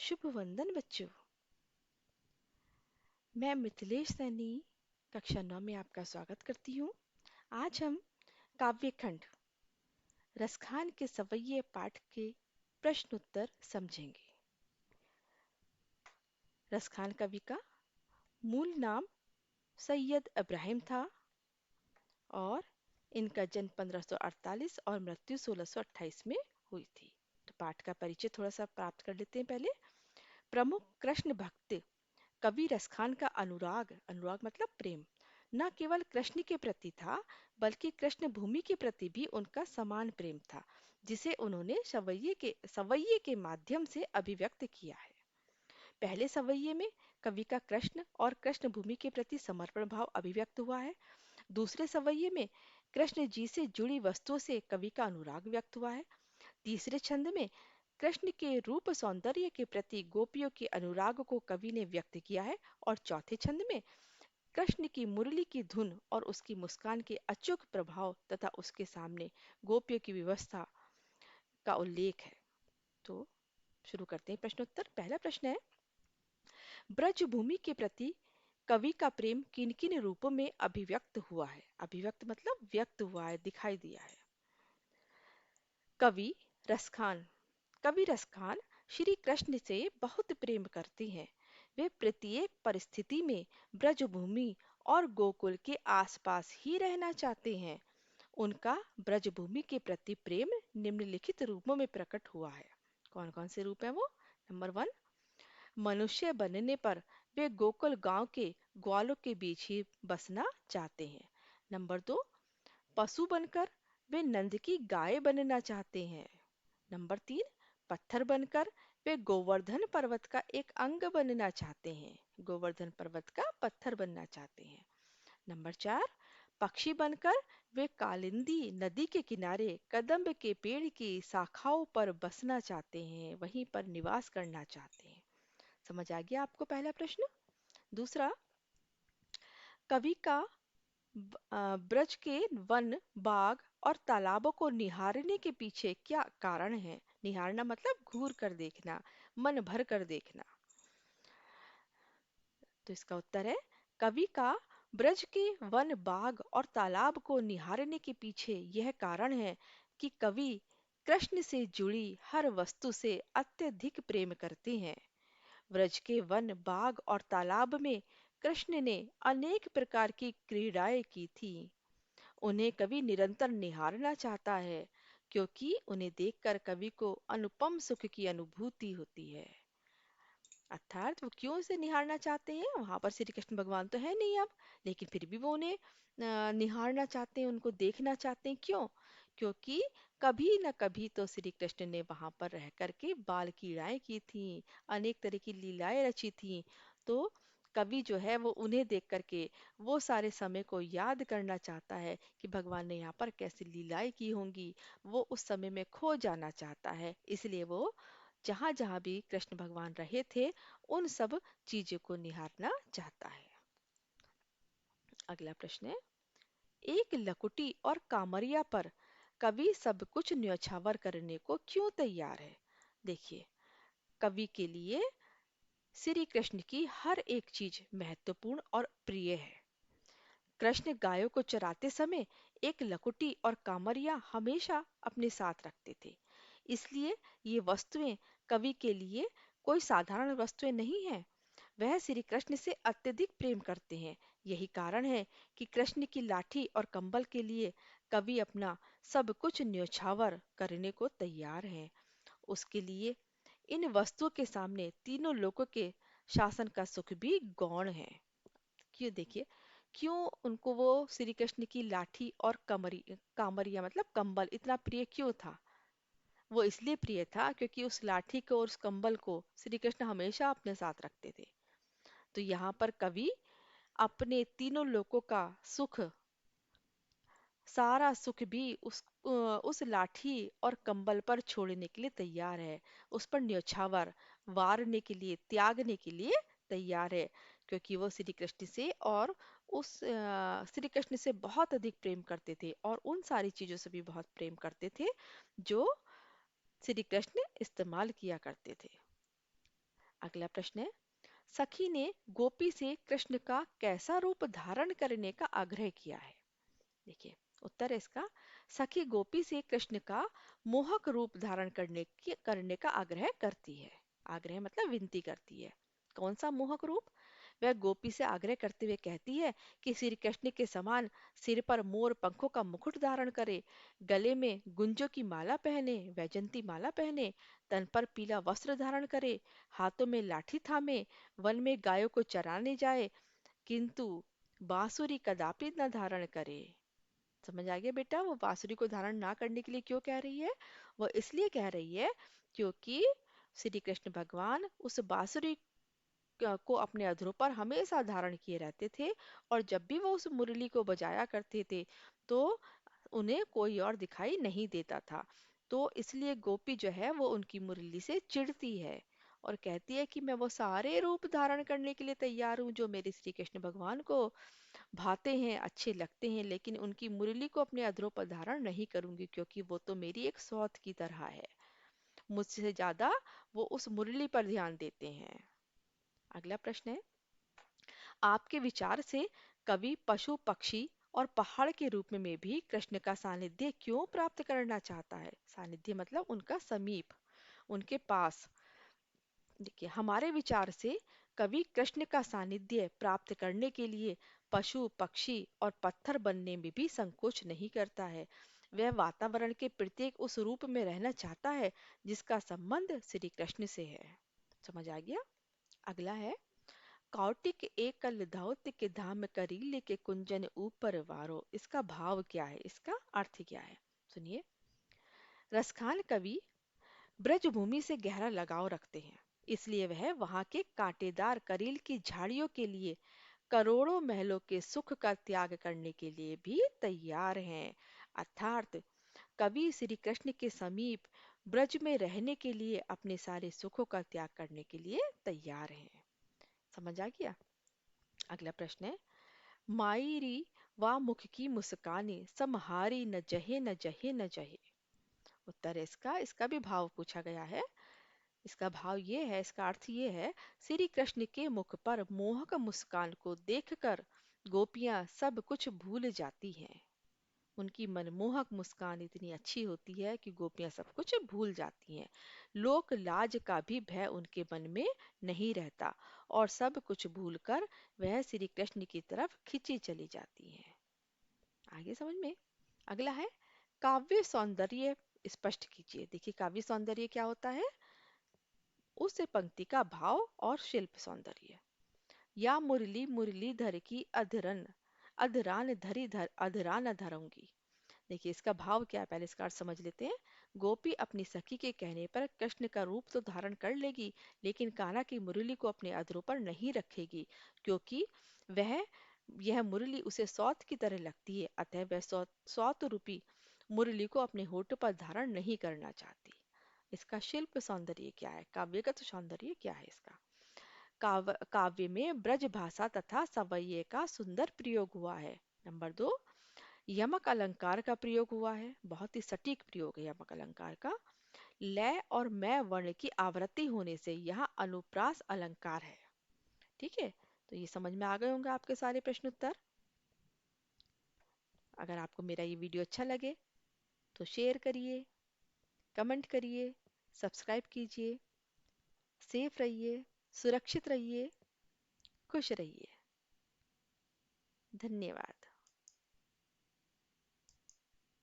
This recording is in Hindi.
शुभ वंदन बच्चों। मैं मिथिलेश सैनी कक्षा 9 में आपका स्वागत करती हूँ। आज हम काव्यखंड रसखान के सवैये पाठ के प्रश्न उत्तर समझेंगे। रसखान कवि का मूल नाम सैयद इब्राहिम था और इनका जन्म 1548 और मृत्यु 1628 में हुई थी। तो पाठ का परिचय थोड़ा सा प्राप्त कर लेते हैं पहले। प्रमुख कृष्ण भक्त कवि रसखान का अनुराग अनुराग मतलब प्रेम न केवल कृष्ण के प्रति था, बल्कि कृष्ण भूमि के प्रति भी उनका समान प्रेम था, जिसे उन्होंने सवैये के माध्यम से अभिव्यक्त किया है। पहले सवैये में कवि का कृष्ण और कृष्ण भूमि के प्रति समर्पण भाव अभिव्यक्त हुआ है। दूसरे सवैये में कृष्ण जी से जुड़ी वस्तुओं से कवि का अनुराग व्यक्त हुआ है। तीसरे छंद में कृष्ण के रूप सौंदर्य के प्रति गोपियों के अनुराग को कवि ने व्यक्त किया है। और चौथे छंद में कृष्ण की मुरली की धुन और उसकी मुस्कान के अचूक प्रभाव तथा उसके सामने गोपियों की व्यवस्था का उल्लेख है। तो शुरू करते हैं प्रश्नोत्तर। पहला प्रश्न है, ब्रज भूमि के प्रति कवि का प्रेम किन किन रूपों में अभिव्यक्त हुआ है? अभिव्यक्त मतलब व्यक्त हुआ है, दिखाई दिया है। कवि रसखान कवि रसखान श्री कृष्ण से बहुत प्रेम करते हैं। वे प्रत्येक परिस्थिति में ब्रजभूमि और गोकुल के आसपास ही रहना चाहते हैं। उनका ब्रजभूमि के प्रति प्रेम निम्नलिखित रूपों में प्रकट हुआ है। कौन कौन से रूप हैं वो? नंबर 1, मनुष्य बनने पर वे गोकुल गांव के ग्वालों के बीच ही बसना चाहते हैं। नंबर 2, पशु बनकर वे नंद की गाय बनना चाहते हैं। नंबर 3, पत्थर बनकर वे गोवर्धन पर्वत का एक अंग बनना चाहते हैं। गोवर्धन पर्वत का पत्थर बनना चाहते हैं। नंबर 4, पक्षी बनकर वे कालिंदी नदी के किनारे कदम्ब के पेड़ की शाखाओं पर बसना चाहते हैं, वहीं पर निवास करना चाहते हैं। समझ आ गया आपको पहला प्रश्न? दूसरा, कवि का ब्रज के वन, बाग और तालाबों को निहारने के पीछे क्या कारण है? निहारना मतलब घूर कर देखना, मन भर कर देखना। तो इसका उत्तर है, कवि का ब्रज के वन, बाग और तालाब को निहारने के पीछे यह कारण है कि कवि कृष्ण से जुड़ी हर वस्तु से अत्यधिक प्रेम करते हैं। ब्रज के वन, बाग और तालाब में कृष्ण ने अनेक प्रकार की क्रीड़ाएं की थी। उन्हें कवि निरंतर निहारना चाहता है, क्योंकि उन्हें देखकर कवि को अनुपम सुख की अनुभूति होती है। अर्थात वो क्यों इसे निहारना चाहते हैं? वहां पर श्री कृष्ण भगवान तो है नहीं अब, लेकिन फिर भी वो उन्हें निहारना चाहते हैं, उनको देखना चाहते हैं। क्यों? क्योंकि कभी न कभी तो श्री कृष्ण ने वहां पर रह करके बाल क्रीड़ाएं की थी, अनेक तरह की लीलाएं रची थी। तो कवि जो है वो उन्हें देख करके वो सारे समय को याद करना चाहता है कि भगवान ने यहाँ पर कैसी लीलाएं की होंगी। वो उस समय में खो जाना चाहता है, इसलिए वो जहां जहां भी कृष्ण भगवान रहे थे उन सब चीजों को निहारना चाहता है। अगला प्रश्न है, एक लकुटी और कामरिया पर कवि सब कुछ न्यौछावर करने को क्यों तैयार है? देखिए, कवि के लिए श्री कृष्ण की हर एक चीज महत्वपूर्ण और प्रिय है। कृष्ण गायों को चराते समय एक लकुटी और कामरिया हमेशा अपने साथ रखते थे। इसलिए ये वस्तुएं कवि के लिए कोई साधारण वस्तुएं नहीं हैं। वह श्री कृष्ण से अत्यधिक प्रेम करते हैं। यही कारण है कि कृष्ण की लाठी और कंबल के लिए कवि अपना सब कुछ न्यौछावर करने को तैयार है। उसके लिए इन वस्तुओं के सामने तीनों लोगों के शासन का सुख भी गौण है। क्यों? देखिए, क्यों उनको वो श्री कृष्ण की लाठी और कामरिया मतलब कंबल इतना प्रिय क्यों था? वो इसलिए प्रिय था क्योंकि उस लाठी को और उस कंबल को श्री कृष्ण हमेशा अपने साथ रखते थे। तो यहाँ पर कवि अपने तीनों लोकों का सुख, सारा सुख भी उस लाठी और कंबल पर छोड़ने के लिए तैयार है। उस पर न्यौछावर वारने के लिए, त्यागने के लिए तैयार है, क्योंकि वो श्री कृष्ण से और उस श्री कृष्ण से बहुत अधिक प्रेम करते थे और उन सारी चीजों से भी बहुत प्रेम करते थे जो श्री कृष्ण इस्तेमाल किया करते थे। अगला प्रश्न है, सखी ने गोपी से कृष्ण का कैसा रूप धारण करने का आग्रह किया है? देखिए, उत्तर है इसका, सखी गोपी से कृष्ण का मोहक रूप धारण करने का आग्रह करती है। आग्रह मतलब विनती करती है। कौन सा मोहक रूप? वह गोपी से आग्रह करते हुए कहती है कि श्री कृष्ण के समान सिर पर मोर पंखों का मुकुट धारण करे, गले में गुंजों की माला पहने, वैजंती माला पहने, तन पर पीला वस्त्र धारण करे, हाथों में लाठी थामे, वन में गायों को चराने जाए, किंतु बांसुरी कदापि न धारण करे। समझ आ गया बेटा, वो बांसुरी को धारण ना करने के लिए क्यों कह रही है? वो इसलिए कह रही है क्योंकि श्री कृष्ण भगवान उस बांसुरी को अपने अधरों पर हमेशा धारण किए रहते थे, और जब भी वो उस मुरली को बजाया करते थे तो उन्हें कोई और दिखाई नहीं देता था। तो इसलिए गोपी जो है वो उनकी मुरली से चिढ़ती है और कहती है कि मैं वो सारे रूप धारण करने के लिए तैयार हूँ जो मेरे श्री कृष्ण भगवान को भाते हैं, अच्छे लगते हैं, लेकिन उनकी मुरली को अपने अधरों पर धारण नहीं करूंगी क्योंकि वो तो मेरी एक सौत की तरह है। मुझसे ज्यादा वो उस मुरली पर ध्यान देते हैं। अगला प्रश्न है, आपके विचार से कवि पशु पक्षी और पहाड़ के रूप में भी कृष्ण का सानिध्य क्यों प्राप्त करना चाहता है? सानिध्य मतलब उनका समीप, उनके पास। देखिए, हमारे विचार से कवि कृष्ण का सानिध्य प्राप्त करने के लिए पशु पक्षी और पत्थर बनने में भी संकोच नहीं करता है। वह वातावरण के प्रत्येक उस रूप में रहना चाहता है जिसका संबंध श्री कृष्ण से है। समझ आ गया? अगला है, कौटिक एकल धौत के धाम करीले के कुंजन ऊपर वारो, इसका भाव क्या है, इसका अर्थ क्या है? सुनिए। रसखान कवि ब्रजभूमि से गहरा लगाव रखते हैं, इसलिए वह वहां के कांटेदार करील की झाड़ियों के लिए करोड़ों महलों के सुख का त्याग करने के लिए भी तैयार हैं। अर्थात कवि श्री कृष्ण के समीप ब्रज में रहने के लिए अपने सारे सुखों का त्याग करने के लिए तैयार हैं। समझ आ गया? अगला प्रश्न है, मायरी वा मुख की मुस्कानी समहारी न जहे न जहे न जहे। उत्तर है इसका, इसका भी भाव पूछा गया है। इसका भाव ये है, इसका अर्थ ये है, श्री कृष्ण के मुख पर मोहक मुस्कान को देखकर गोपियां सब कुछ भूल जाती हैं। उनकी मनमोहक मुस्कान इतनी अच्छी होती है कि गोपियां सब कुछ भूल जाती हैं। लोक लाज का भी भय उनके मन में नहीं रहता और सब कुछ भूलकर वह श्री कृष्ण की तरफ खिंची चली जाती हैं। आगे समझ में? अगला है, काव्य सौंदर्य स्पष्ट कीजिए। देखिए, काव्य सौंदर्य क्या होता है? उस पंक्ति का भाव और शिल्प सौंदर्य। या मुरली मुरलीधर की अधरन अधरान धरी धर अधरान धरूंगी। देखिए, इसका भाव क्या है, पहले इसका अर्थ समझ लेते हैं। गोपी अपनी सखी के कहने पर कृष्ण का रूप तो धारण कर लेगी, लेकिन कान्हा की मुरली को अपने अधरों पर नहीं रखेगी, क्योंकि वह यह मुरली उसे सौत की तरह लगती है। अतः वह सौत रूपी मुरली को अपने होठ पर धारण नहीं करना चाहती। इसका शिल्प सौंदर्य क्या है, काव्यगत सौंदर्य क्या है इसका? काव्य में ब्रज भाषा तथा सवैये का सुंदर प्रयोग हुआ है। नंबर 2, यमक अलंकार का प्रयोग हुआ है, बहुत ही सटीक प्रयोग है यमक अलंकार का। लय और मैं वर्ण की आवृत्ति होने से यहाँ अनुप्रास अलंकार है। ठीक है, तो ये समझ में आ गए होंगे आपके सारे प्रश्न उत्तर। अगर आपको मेरा ये वीडियो अच्छा लगे तो शेयर करिए, कमेंट करिए, सब्सक्राइब कीजिए। सेफ रहिए, सुरक्षित रहिए, खुश रहिए। धन्यवाद।